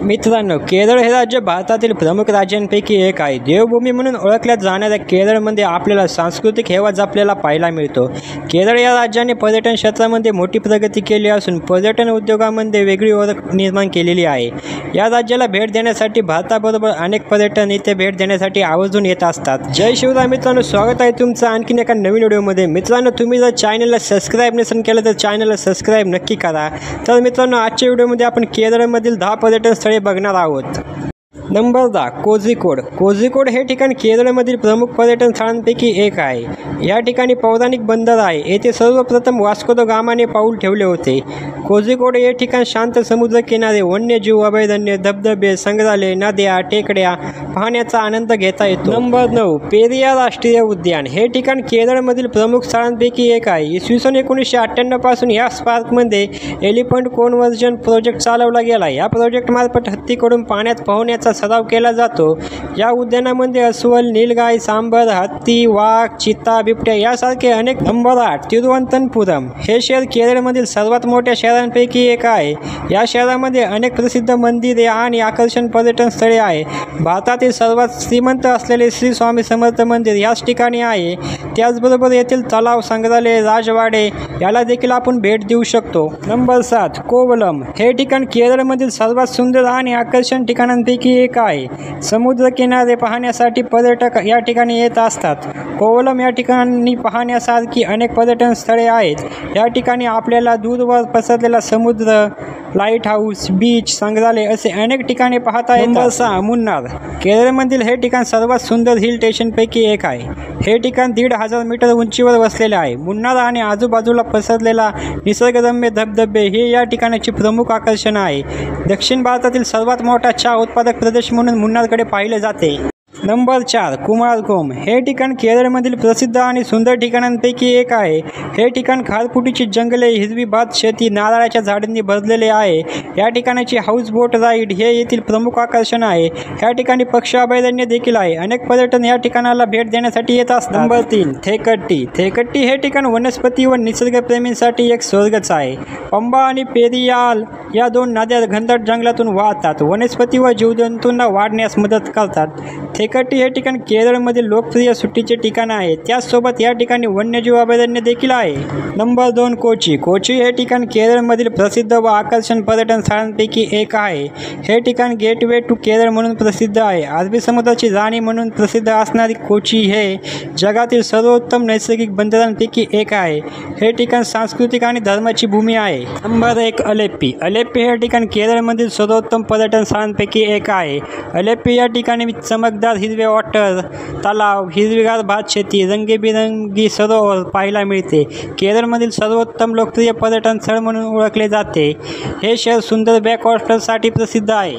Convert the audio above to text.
मित्रांनो, केरळ हे राज्य भारतातील प्रमुख राज्यांपैकी एक आहे. देवभूमी म्हणून ओळखल्या जाणाऱ्या केरळमध्ये आपल्याला सांस्कृतिक हेवा जपलेला पाहायला मिळतो. केरळ या राज्याने पर्यटन क्षेत्रामध्ये मोठी प्रगती केली असून पर्यटन उद्योगामध्ये वेगळी ओळख निर्माण केलेली आहे. या राज्याला भेट देण्यासाठी भारताबरोबर अनेक पर्यटन इथे भेट देण्यासाठी आवर्जून येत असतात. जय शिवराय मित्रांनो, स्वागत आहे तुमचं आणखीन एका नवीन व्हिडिओमध्ये. मित्रांनो, तुम्ही जर चॅनलला सबस्क्राईब नसेल केलं तर चॅनलला सबस्क्राईब नक्की करा. तर मित्रांनो, आजच्या व्हिडिओमध्ये आपण केरळमधील 10 पर्यटन स्थळे बघणार आहोत. नंबर 10, कोझिकोड. कोझिकोड हे ठिकाण केरळमधील प्रमुख पर्यटन स्थळांपैकी एक आहे. या ठिकाणी पौराणिक बंदर आहे. येथे सर्वप्रथम वास्को द गामाने पाऊल ठेवले होते. कोझिकोड हे ठिकाण शांत समुद्रकिनारे, वन्यजीव अभयारण्य, धबधबे, संग्रहालय, नद्या, टेकड्या पाहण्याचा आनंद घेता येतो. नंबर 9, पेरियार राष्ट्रीय उद्यान. हे ठिकाण केरळमधील प्रमुख स्थळांपैकी एक आहे. इसवी सन 1998 पासून या पार्कमध्ये एलिफंट कन्व्हर्जन प्रोजेक्ट चालवला गेला. या प्रोजेक्टमार्फत हत्तीकडून पाण्यात पोहण्याचा सराव केला जातो. या उद्यानामध्ये अस्वल, नीलगाय, सांबर, हत्ती, वाघ, चित्ता, बिबट्या यासारखे अनेक. नंबर 8, तिरुवनंतपुरम. हे शहर केरळमधील सर्वात मोठ्या शहरांपैकी एक आहे. या शहरामध्ये अनेक प्रसिद्ध मंदिरे आणि आकर्षण पर्यटन स्थळे आहे. भारतातील सर्वात श्रीमंत असलेले श्री स्वामी समर्थ मंदिर याच ठिकाणी आहे. त्याचबरोबर येथील तलाव, संग्रहालय, राजवाडे याला देखील आपण भेट देऊ शकतो. नंबर 7, कोवलम. हे ठिकाण केरळमधील सर्वात सुंदर आणि आकर्षण ठिकाणांपैकी एक आहे. समुद्रकिनारे पाहण्यासाठी पर्यटक या ठिकाणी येत असतात. कोवलम या ठिकाणी पाहण्यासारखी अनेक पर्यटन स्थळे आहेत. या ठिकाणी आपल्याला दूरवर पसरलेला समुद्र, लाईट हाऊस, बीच, संग्रहालय असे अनेक ठिकाणे पाहता येतात. नंबर 6, मुन्नार. केरळमधील हे ठिकाण सर्वात सुंदर हिल स्टेशनपैकी एक आहे. हे ठिकाण 1500 मीटर उंचीवर वसलेले आहे. मुन्नार आणि आजूबाजूला पसरलेला निसर्गरम्य धबधबे हे या ठिकाणाचे प्रमुख आकर्षण आहे. दक्षिण भारतातील सर्वात मोठा चहा उत्पादक प्रदेश म्हणून मुन्नारकडे पाहिले जाते. नंबर 4, कुमारकोम. हे ठिकाण केरळमधील प्रसिद्ध आणि सुंदर ठिकाणांपैकी एक आहे. हे ठिकाण खारफुटीची जंगले, हिरवी भात शेती, नारळाच्या झाडांनी भरलेले आहे. या ठिकाणाची हाऊस बोट राईड हे येथील प्रमुख आकर्षण आहे. या ठिकाणी पक्षी अभयारण्य देखील आहे. अनेक पर्यटन या ठिकाणाला भेट देण्यासाठी येत असतात. नंबर 3, थेकट्टी. थेकट्टी हे ठिकाण वनस्पती व निसर्गप्रेमींसाठी एक स्वर्गच आहे. पंबा आणि पेरियाल या 2 नद्या घनदाट जंगलातून वाहतात. वनस्पती व जीवजंतूंना वाढण्यास मदत करतात. थेकट्टी हे ठिकाण केरळमधील लोकप्रिय सुट्टीचे ठिकाण आहे. त्याचसोबत या ठिकाणी वन्यजीव अभयारण्य देखील आहे. नंबर 2, कोची. कोची हे ठिकाण केरळमधील प्रसिद्ध व आकर्षण पर्यटन स्थळांपैकी एक आहे. हे ठिकाण गेटवे टू केरळ म्हणून प्रसिद्ध आहे. अरबी समुद्राची राणी म्हणून प्रसिद्ध असणारी कोची हे जगातील सर्वोत्तम नैसर्गिक बंदरांपैकी एक आहे. हे ठिकाण सांस्कृतिक आणि धर्माची भूमी आहे. नंबर 1, अलेप्पी. अलेप्पी हे ठिकाण केरळमधील सर्वोत्तम पर्यटन स्थळांपैकी एक आहे. अलेप्पी या ठिकाणी चमकदार हिरवे वॉटर तलाव, हिरवीगार भात शेती, रंगीबिरंगी सरोवर पाहायला मिळते. केरळमधील सर्वोत्तम लोकप्रिय पर्यटन स्थळ म्हणून ओळखले जाते. हे शहर सुंदर बॅकवॉटरसाठी प्रसिद्ध आहे.